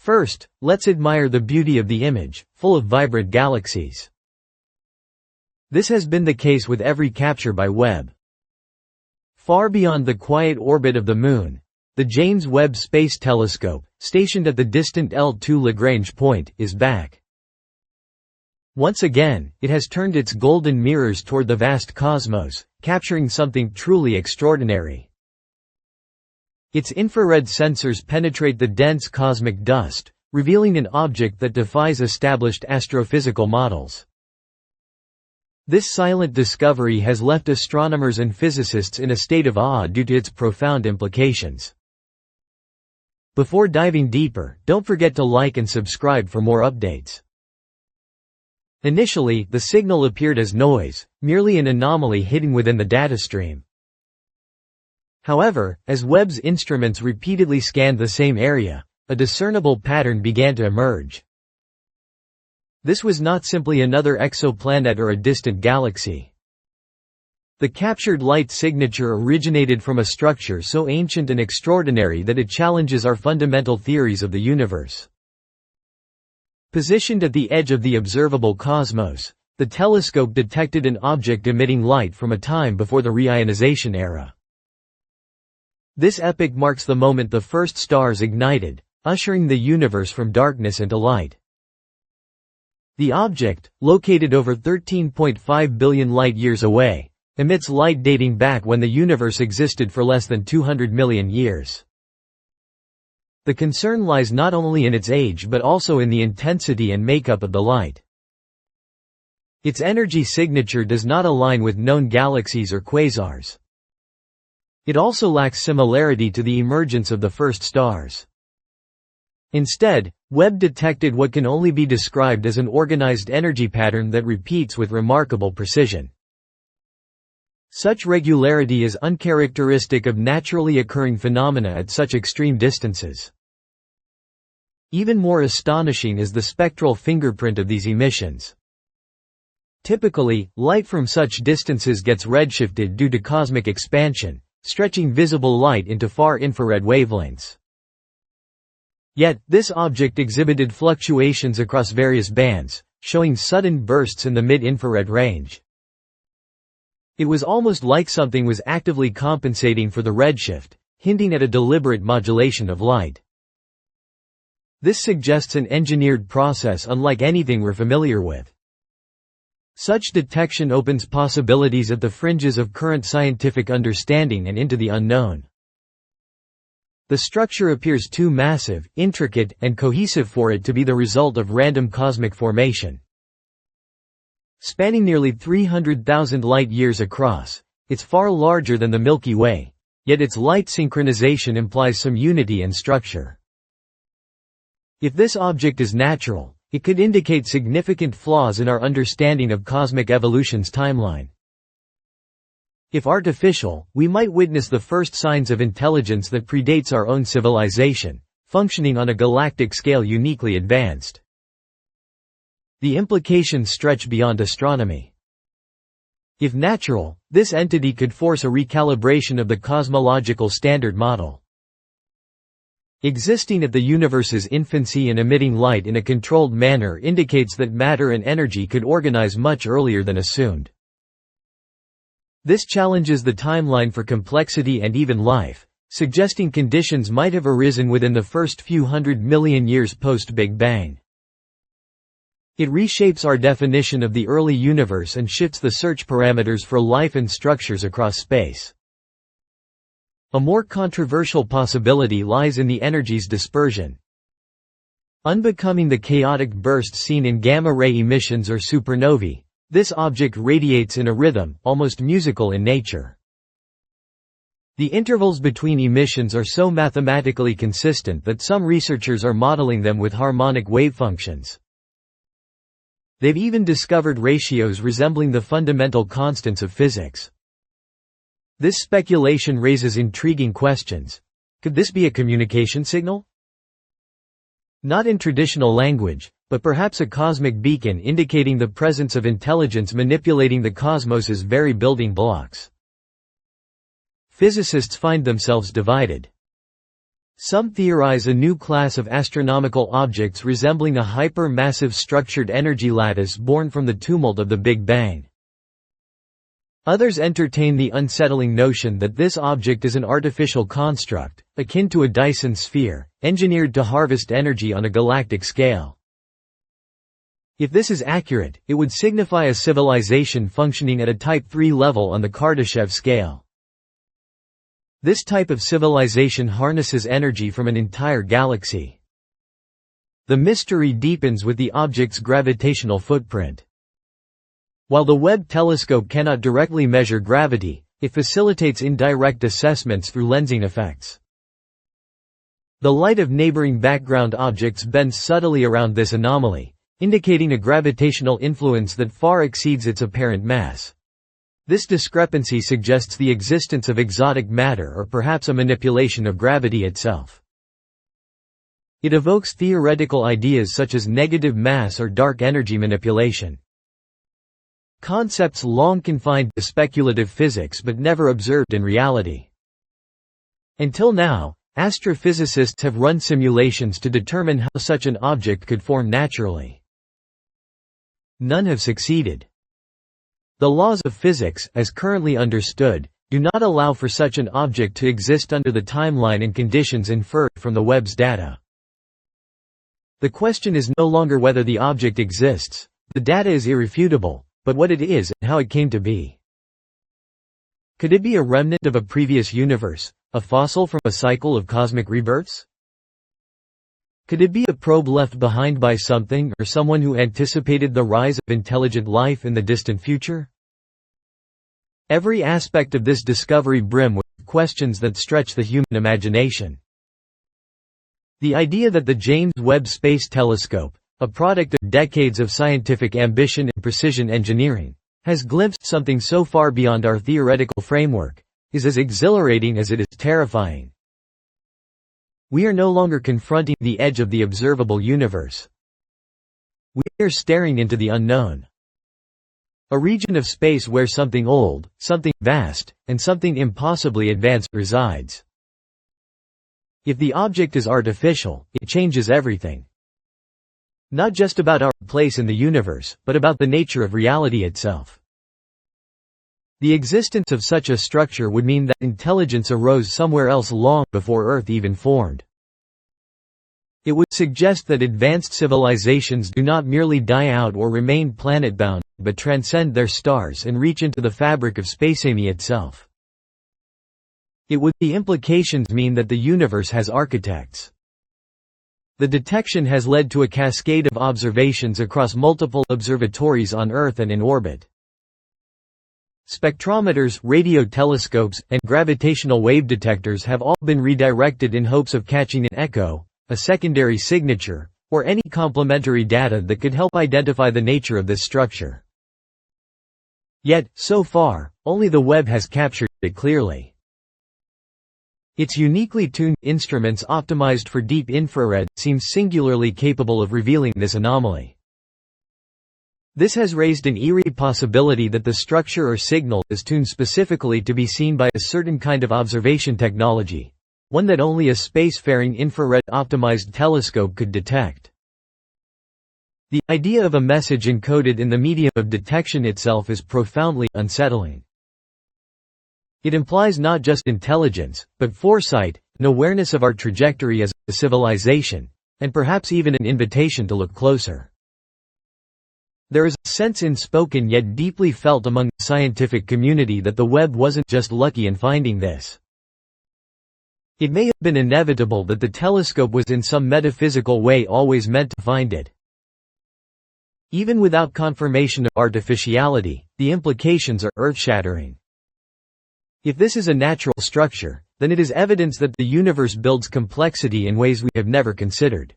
First, let's admire the beauty of the image, full of vibrant galaxies. This has been the case with every capture by Webb. Far beyond the quiet orbit of the Moon, the James Webb Space Telescope, stationed at the distant L2 Lagrange point, is back. Once again, it has turned its golden mirrors toward the vast cosmos, capturing something truly extraordinary. Its infrared sensors penetrate the dense cosmic dust, revealing an object that defies established astrophysical models. This silent discovery has left astronomers and physicists in a state of awe due to its profound implications. Before diving deeper, don't forget to like and subscribe for more updates. Initially, the signal appeared as noise, merely an anomaly hidden within the data stream. However, as Webb's instruments repeatedly scanned the same area, a discernible pattern began to emerge. This was not simply another exoplanet or a distant galaxy. The captured light signature originated from a structure so ancient and extraordinary that it challenges our fundamental theories of the universe. Positioned at the edge of the observable cosmos, the telescope detected an object emitting light from a time before the reionization era. This epoch marks the moment the first stars ignited, ushering the universe from darkness into light. The object, located over 13.5 billion light-years away, emits light dating back when the universe existed for less than 200 million years. The concern lies not only in its age but also in the intensity and makeup of the light. Its energy signature does not align with known galaxies or quasars. It also lacks similarity to the emergence of the first stars. Instead, Webb detected what can only be described as an organized energy pattern that repeats with remarkable precision. Such regularity is uncharacteristic of naturally occurring phenomena at such extreme distances. Even more astonishing is the spectral fingerprint of these emissions. Typically, light from such distances gets redshifted due to cosmic expansion, stretching visible light into far infrared wavelengths. Yet, this object exhibited fluctuations across various bands, showing sudden bursts in the mid-infrared range. It was almost like something was actively compensating for the redshift, hinting at a deliberate modulation of light. This suggests an engineered process unlike anything we're familiar with. Such detection opens possibilities at the fringes of current scientific understanding and into the unknown. The structure appears too massive, intricate, and cohesive for it to be the result of random cosmic formation. Spanning nearly 300,000 light-years across, it's far larger than the Milky Way, yet its light synchronization implies some unity and structure. If this object is natural, it could indicate significant flaws in our understanding of cosmic evolution's timeline. If artificial, we might witness the first signs of intelligence that predates our own civilization, functioning on a galactic scale uniquely advanced. The implications stretch beyond astronomy. If natural, this entity could force a recalibration of the cosmological standard model. Existing at the universe's infancy and emitting light in a controlled manner indicates that matter and energy could organize much earlier than assumed. This challenges the timeline for complexity and even life, suggesting conditions might have arisen within the first few 100 million years post-Big Bang. It reshapes our definition of the early universe and shifts the search parameters for life and structures across space. A more controversial possibility lies in the energy's dispersion. Unbecoming the chaotic bursts seen in gamma-ray emissions or supernovae, this object radiates in a rhythm, almost musical in nature. The intervals between emissions are so mathematically consistent that some researchers are modeling them with harmonic wave functions. They've even discovered ratios resembling the fundamental constants of physics. This speculation raises intriguing questions. Could this be a communication signal? Not in traditional language, but perhaps a cosmic beacon indicating the presence of intelligence manipulating the cosmos's very building blocks. Physicists find themselves divided. Some theorize a new class of astronomical objects resembling a hyper-massive structured energy lattice born from the tumult of the Big Bang. Others entertain the unsettling notion that this object is an artificial construct, akin to a Dyson sphere, engineered to harvest energy on a galactic scale. If this is accurate, it would signify a civilization functioning at a Type 3 level on the Kardashev scale. This type of civilization harnesses energy from an entire galaxy. The mystery deepens with the object's gravitational footprint. While the Webb telescope cannot directly measure gravity, it facilitates indirect assessments through lensing effects. The light of neighboring background objects bends subtly around this anomaly, indicating a gravitational influence that far exceeds its apparent mass. This discrepancy suggests the existence of exotic matter or perhaps a manipulation of gravity itself. It evokes theoretical ideas such as negative mass or dark energy manipulation. Concepts long confined to speculative physics but never observed in reality. Until now, astrophysicists have run simulations to determine how such an object could form naturally. None have succeeded. The laws of physics, as currently understood, do not allow for such an object to exist under the timeline and conditions inferred from the Webb's data. The question is no longer whether the object exists. The data is irrefutable, but what it is and how it came to be. Could it be a remnant of a previous universe, a fossil from a cycle of cosmic rebirths? Could it be a probe left behind by something or someone who anticipated the rise of intelligent life in the distant future? Every aspect of this discovery brims with questions that stretch the human imagination. The idea that the James Webb Space Telescope, a product of decades of scientific ambition and precision engineering, has glimpsed something so far beyond our theoretical framework, is as exhilarating as it is terrifying. We are no longer confronting the edge of the observable universe. We are staring into the unknown. A region of space where something old, something vast, and something impossibly advanced resides. If the object is artificial, it changes everything. Not just about our place in the universe, but about the nature of reality itself. The existence of such a structure would mean that intelligence arose somewhere else long before Earth even formed. It would suggest that advanced civilizations do not merely die out or remain planet-bound, but transcend their stars and reach into the fabric of spacemi itself. The implications mean that the universe has architects. The detection has led to a cascade of observations across multiple observatories on Earth and in orbit. Spectrometers, radio telescopes, and gravitational wave detectors have all been redirected in hopes of catching an echo, a secondary signature, or any complementary data that could help identify the nature of this structure. Yet, so far, only the Webb has captured it clearly. Its uniquely tuned instruments optimized for deep infrared seem singularly capable of revealing this anomaly. This has raised an eerie possibility that the structure or signal is tuned specifically to be seen by a certain kind of observation technology, one that only a spacefaring infrared-optimized telescope could detect. The idea of a message encoded in the medium of detection itself is profoundly unsettling. It implies not just intelligence, but foresight, an awareness of our trajectory as a civilization, and perhaps even an invitation to look closer. There is a sense unspoken yet deeply felt among the scientific community that the Webb wasn't just lucky in finding this. It may have been inevitable that the telescope was in some metaphysical way always meant to find it. Even without confirmation of artificiality, the implications are earth-shattering. If this is a natural structure, then it is evidence that the universe builds complexity in ways we have never considered.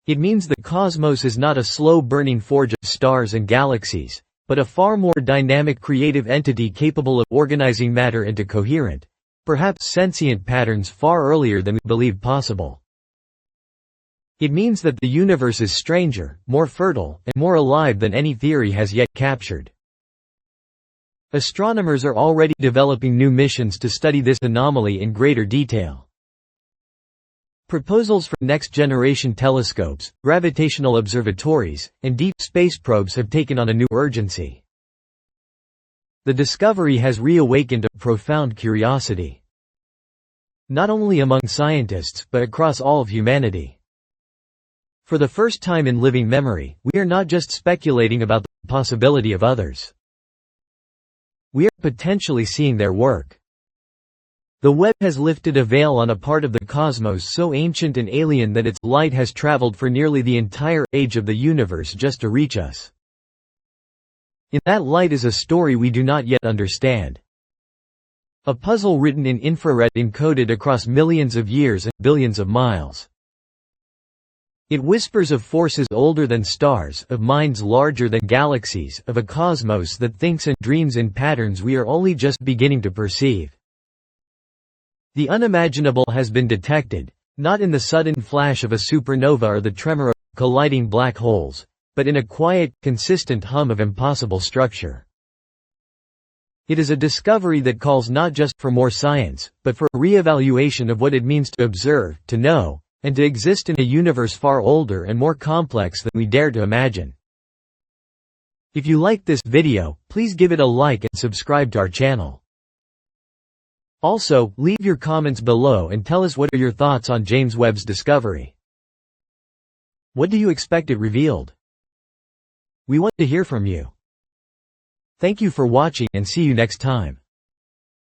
It means the cosmos is not a slow-burning forge of stars and galaxies, but a far more dynamic creative entity capable of organizing matter into coherent, perhaps sentient patterns far earlier than we believed possible. It means that the universe is stranger, more fertile, and more alive than any theory has yet captured. Astronomers are already developing new missions to study this anomaly in greater detail. Proposals for next-generation telescopes, gravitational observatories, and deep space probes have taken on a new urgency. The discovery has reawakened a profound curiosity, not only among scientists but across all of humanity. For the first time in living memory, we are not just speculating about the possibility of others. We are potentially seeing their work. The Webb has lifted a veil on a part of the cosmos so ancient and alien that its light has traveled for nearly the entire age of the universe just to reach us. In that light is a story we do not yet understand. A puzzle written in infrared encoded across millions of years and billions of miles. It whispers of forces older than stars, of minds larger than galaxies, of a cosmos that thinks and dreams in patterns we are only just beginning to perceive. The unimaginable has been detected, not in the sudden flash of a supernova or the tremor of colliding black holes, but in a quiet, consistent hum of impossible structure. It is a discovery that calls not just for more science, but for a re-evaluation of what it means to observe, to know, and to exist in a universe far older and more complex than we dare to imagine. If you liked this video, please give it a like and subscribe to our channel. Also, leave your comments below and tell us what are your thoughts on James Webb's discovery. What do you expect it revealed? We want to hear from you. Thank you for watching and see you next time.